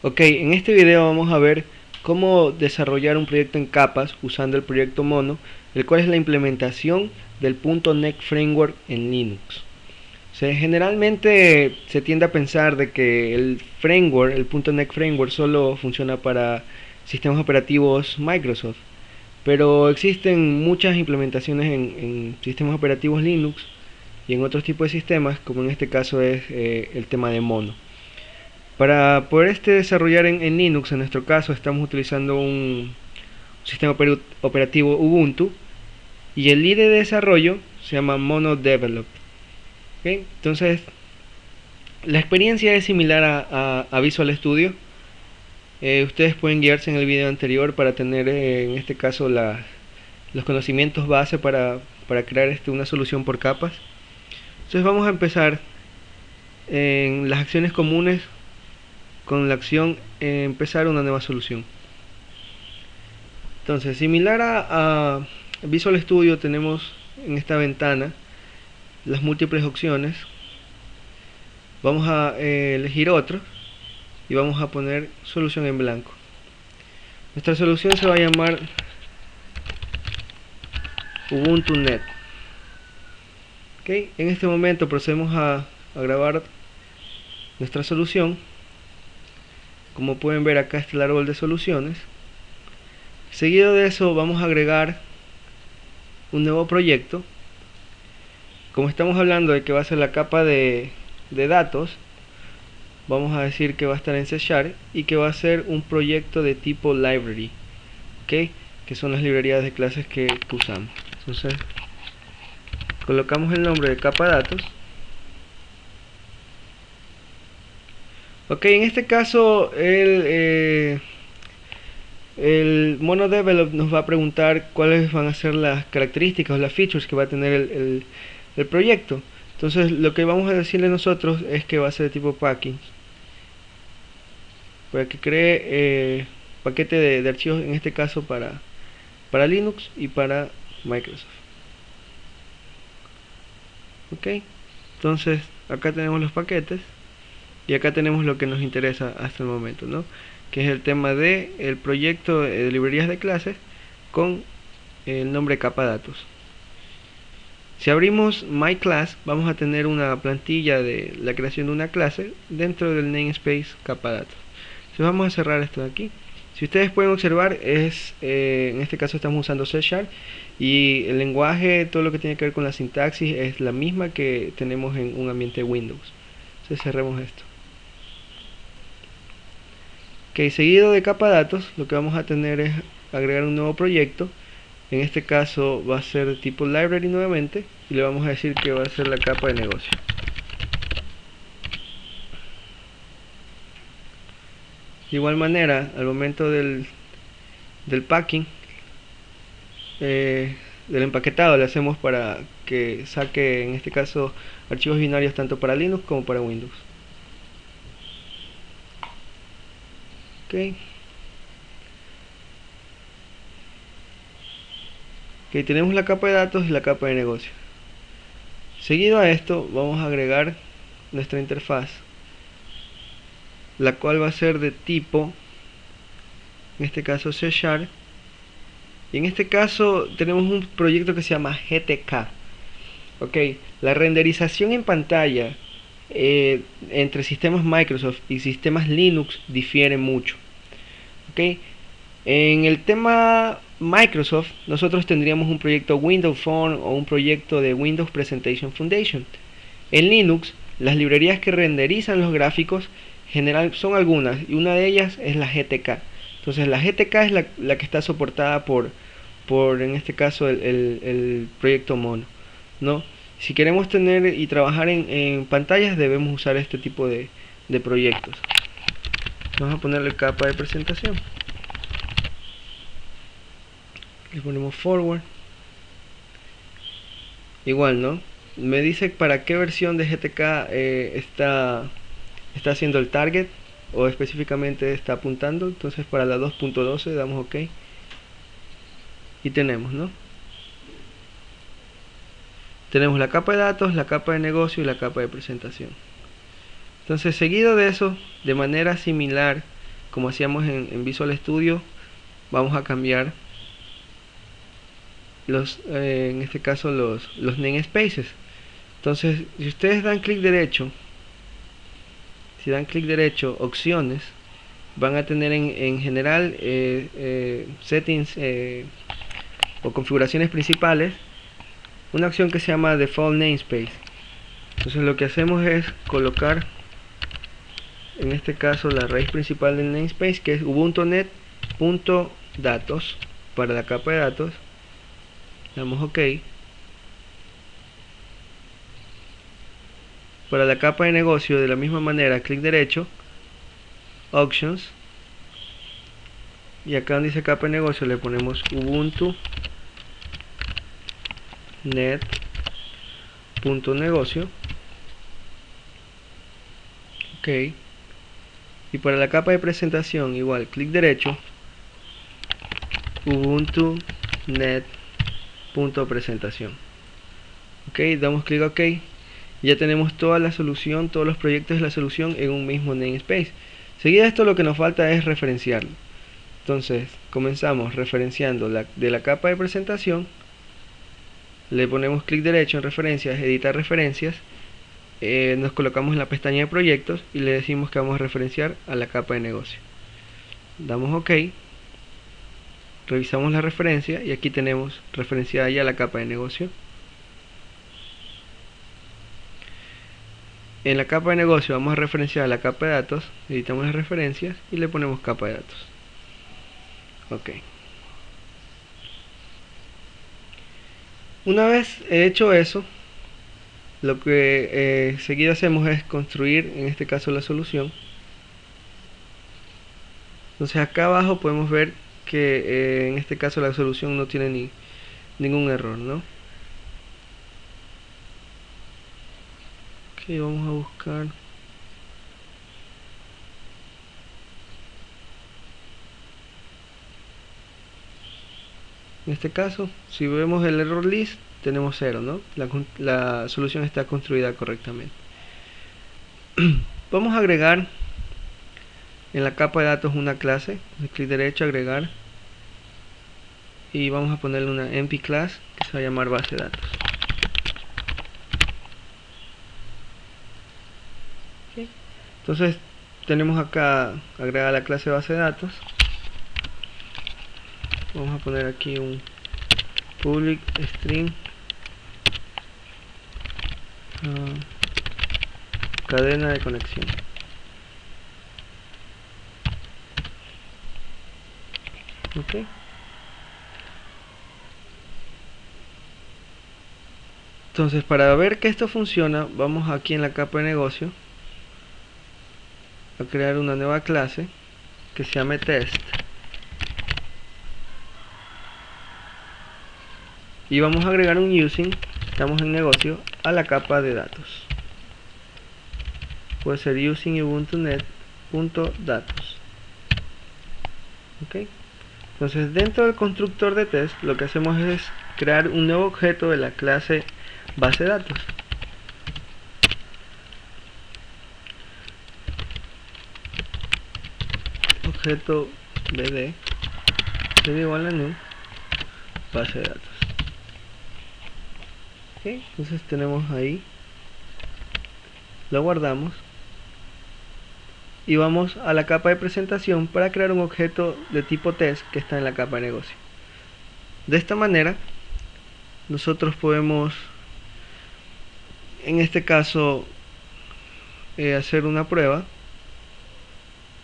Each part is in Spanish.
Ok, en este video vamos a ver cómo desarrollar un proyecto en capas usando el proyecto Mono, el cual es la implementación del .NET Framework en Linux. Generalmente se tiende a pensar de que el framework, el .NET Framework, solo funciona para sistemas operativos Microsoft, pero existen muchas implementaciones en sistemas operativos Linux y en otros tipos de sistemas, como en este caso es el tema de Mono. Para poder desarrollar en Linux, en nuestro caso estamos utilizando un sistema operativo Ubuntu y el líder de desarrollo se llama Mono Develop. ¿Okay? Entonces, la experiencia es similar a Visual Studio. Ustedes pueden guiarse en el video anterior para tener en este caso los conocimientos base para crear una solución por capas. Entonces vamos a empezar en las acciones comunes con la acción empezar una nueva solución. Entonces, similar a Visual Studio, tenemos en esta ventana las múltiples opciones. Vamos a elegir otro y vamos a poner solución en blanco. Nuestra solución se va a llamar Ubuntu Net. En este momento procedemos a grabar nuestra solución. Como pueden ver, acá está el árbol de soluciones. Seguido de eso vamos a agregar un nuevo proyecto. Como estamos hablando de que va a ser la capa de datos, vamos a decir que va a estar en C# y que va a ser un proyecto de tipo library, que son las librerías de clases que usamos. Entonces colocamos el nombre de capa datos. En este caso el Mono Develop nos va a preguntar cuáles van a ser las características o las features que va a tener el proyecto. Entonces lo que vamos a decirle nosotros es que va a ser de tipo package, para que cree paquete de archivos, en este caso para Linux y para Microsoft. Entonces acá tenemos los paquetes y acá tenemos lo que nos interesa hasta el momento, ¿no? Que es el tema de el proyecto de librerías de clases con el nombre capa datos. Si abrimos My Class, vamos a tener una plantilla de la creación de una clase dentro del namespace capa datos. Entonces vamos a cerrar esto de aquí. Si ustedes pueden observar, en este caso estamos usando C# y el lenguaje, todo lo que tiene que ver con la sintaxis es la misma que tenemos en un ambiente Windows. Entonces cerremos esto. Seguido de capa datos, lo que vamos a tener es agregar un nuevo proyecto. En este caso va a ser de tipo library nuevamente y le vamos a decir que va a ser la capa de negocio. De igual manera, al momento del packing, del empaquetado, le hacemos para que saque, en este caso, archivos binarios tanto para Linux como para Windows. Tenemos la capa de datos y la capa de negocio. Seguido a esto vamos a agregar nuestra interfaz, la cual va a ser de tipo, en este caso C#, y en este caso tenemos un proyecto que se llama GTK. La renderización en pantalla entre sistemas Microsoft y sistemas Linux difiere mucho. En el tema Microsoft, nosotros tendríamos un proyecto Windows Phone o un proyecto de Windows Presentation Foundation. En Linux, las librerías que renderizan los gráficos general son algunas, y una de ellas es la GTK. Entonces la GTK es la que está soportada por en este caso el proyecto Mono, ¿no? Si queremos tener y trabajar en pantallas, debemos usar este tipo de proyectos. Vamos a ponerle capa de presentación, le ponemos forward. Igual, ¿no? Me dice para qué versión de GTK está haciendo el target, o específicamente está apuntando. Entonces para la 2.12 damos OK y tenemos, ¿no? Tenemos la capa de datos, la capa de negocio y la capa de presentación. Entonces, seguido de eso, de manera similar como hacíamos en Visual Studio, vamos a cambiar en este caso los namespaces. Entonces, si ustedes dan clic derecho, opciones, van a tener en general settings o configuraciones principales, una opción que se llama Default Namespace. Entonces lo que hacemos es colocar, en este caso, la raíz principal del namespace, que es ubuntu.net.datos para la capa de datos. Damos OK. Para la capa de negocio, de la misma manera, clic derecho, Options, y acá donde dice capa de negocio le ponemos ubuntu net.negocio. OK. Y para la capa de presentación, igual, clic derecho, ubuntu net.presentación. OK, damos clic OK. Ya tenemos toda la solución, todos los proyectos de la solución en un mismo namespace. Seguida esto, lo que nos falta es referenciarlo. Entonces comenzamos referenciando de la capa de presentación, le ponemos clic derecho en referencias, editar referencias, nos colocamos en la pestaña de proyectos y le decimos que vamos a referenciar a la capa de negocio. Damos OK, revisamos la referencia y aquí tenemos referenciada ya la capa de negocio. En la capa de negocio vamos a referenciar a la capa de datos, editamos las referencias y le ponemos capa de datos. OK. Una vez hecho eso, lo que seguido hacemos es construir, en este caso, la solución. Entonces acá abajo podemos ver que en este caso la solución no tiene ningún error, ¿no? Ok, vamos a buscar. En este caso, si vemos el error list, tenemos 0, ¿no? La solución está construida correctamente. Vamos a agregar en la capa de datos una clase. Clic derecho, agregar, y vamos a ponerle una empty class que se va a llamar base de datos. Okay. Entonces tenemos acá agregada la clase base de datos. Vamos a poner aquí un public string cadena de conexión. Ok. Entonces, para ver que esto funciona, vamos aquí en la capa de negocio a crear una nueva clase que se llame test, y vamos a agregar un using, estamos en negocio, a la capa de datos. Puede ser using ubuntu.net.datos. Ok. Entonces, dentro del constructor de test, lo que hacemos es crear un nuevo objeto de la clase base de datos. Objeto bd igual a new base de datos. Okay, entonces tenemos ahí, lo guardamos y vamos a la capa de presentación para crear un objeto de tipo test que está en la capa de negocio. De esta manera nosotros podemos, en este caso, hacer una prueba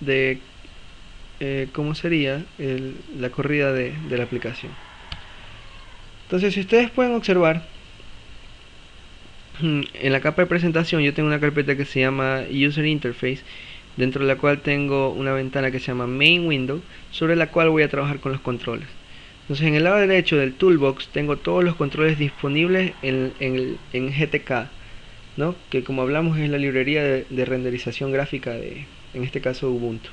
de cómo sería la corrida de la aplicación. Entonces, si ustedes pueden observar, en la capa de presentación yo tengo una carpeta que se llama User Interface, dentro de la cual tengo una ventana que se llama Main Window, sobre la cual voy a trabajar con los controles. Entonces, en el lado derecho del toolbox tengo todos los controles disponibles en GTK, ¿no? Que, como hablamos, es la librería de renderización gráfica de, en este caso, Ubuntu.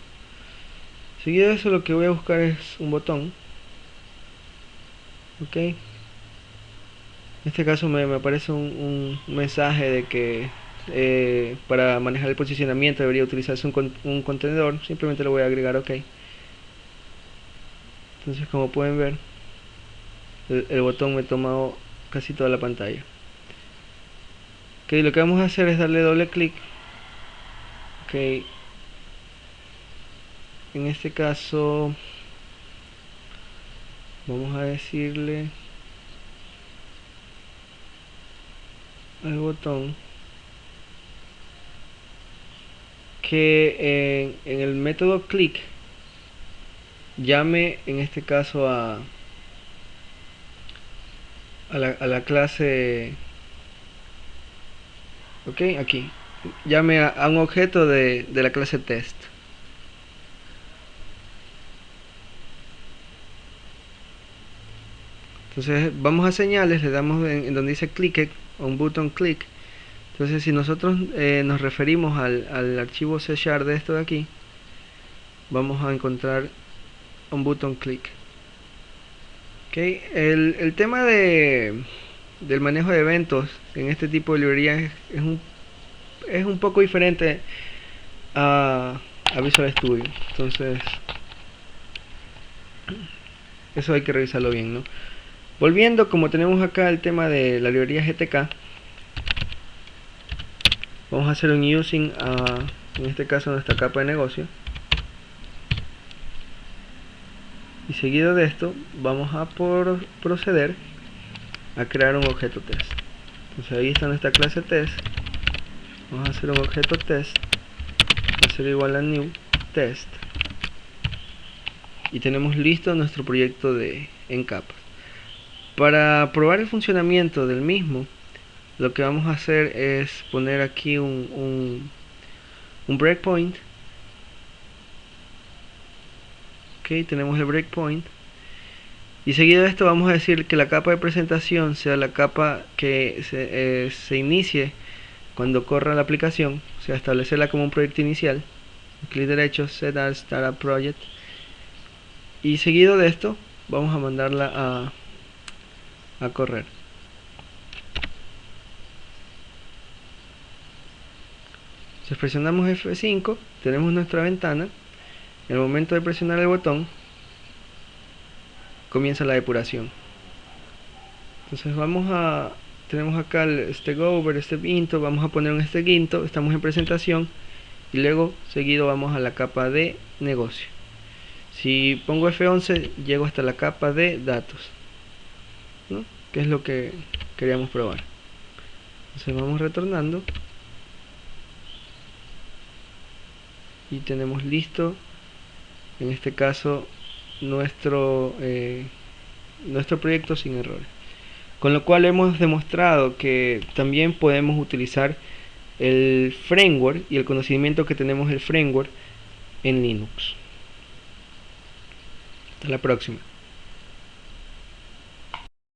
Seguido de eso, lo que voy a buscar es un botón. Ok. En este caso me aparece un mensaje de que para manejar el posicionamiento debería utilizarse un contenedor. Simplemente le voy a agregar OK. Entonces, como pueden ver, el botón me ha tomado casi toda la pantalla. Ok, lo que vamos a hacer es darle doble clic. Ok, en este caso vamos a decirle al botón que en el método click llame en este caso a la clase, ok, aquí llame a un objeto de la clase test. Entonces vamos a señales, le damos en donde dice click, un button click. Entonces si nosotros nos referimos al archivo C# de esto de aquí, vamos a encontrar un button click. Okay. El tema del manejo de eventos en este tipo de librerías es un poco diferente a Visual Studio. Entonces eso hay que revisarlo bien, ¿no? Volviendo, como tenemos acá el tema de la librería GTK, vamos a hacer un using en este caso nuestra capa de negocio, y seguido de esto vamos a proceder a crear un objeto test. Entonces ahí está nuestra clase test. Vamos a hacer un objeto test, va a ser igual a new test, y tenemos listo nuestro proyecto en capas. Para probar el funcionamiento del mismo, lo que vamos a hacer es poner aquí un breakpoint. Ok, tenemos el breakpoint, y seguido de esto vamos a decir que la capa de presentación sea la capa que se inicie cuando corra la aplicación, o sea, establecerla como un proyecto inicial. Clic derecho, set as startup project, y seguido de esto vamos a mandarla a correr. Si presionamos F5, tenemos nuestra ventana. En el momento de presionar el botón, comienza la depuración. Entonces tenemos acá el step over, step into, vamos a poner un step into, estamos en presentación, y luego seguido vamos a la capa de negocio. Si pongo F11, llego hasta la capa de datos, ¿no? Que es lo que queríamos probar. Entonces vamos retornando y tenemos listo, en este caso, nuestro proyecto sin errores. Con lo cual hemos demostrado que también podemos utilizar el framework y el conocimiento que tenemos del framework en Linux. Hasta la próxima.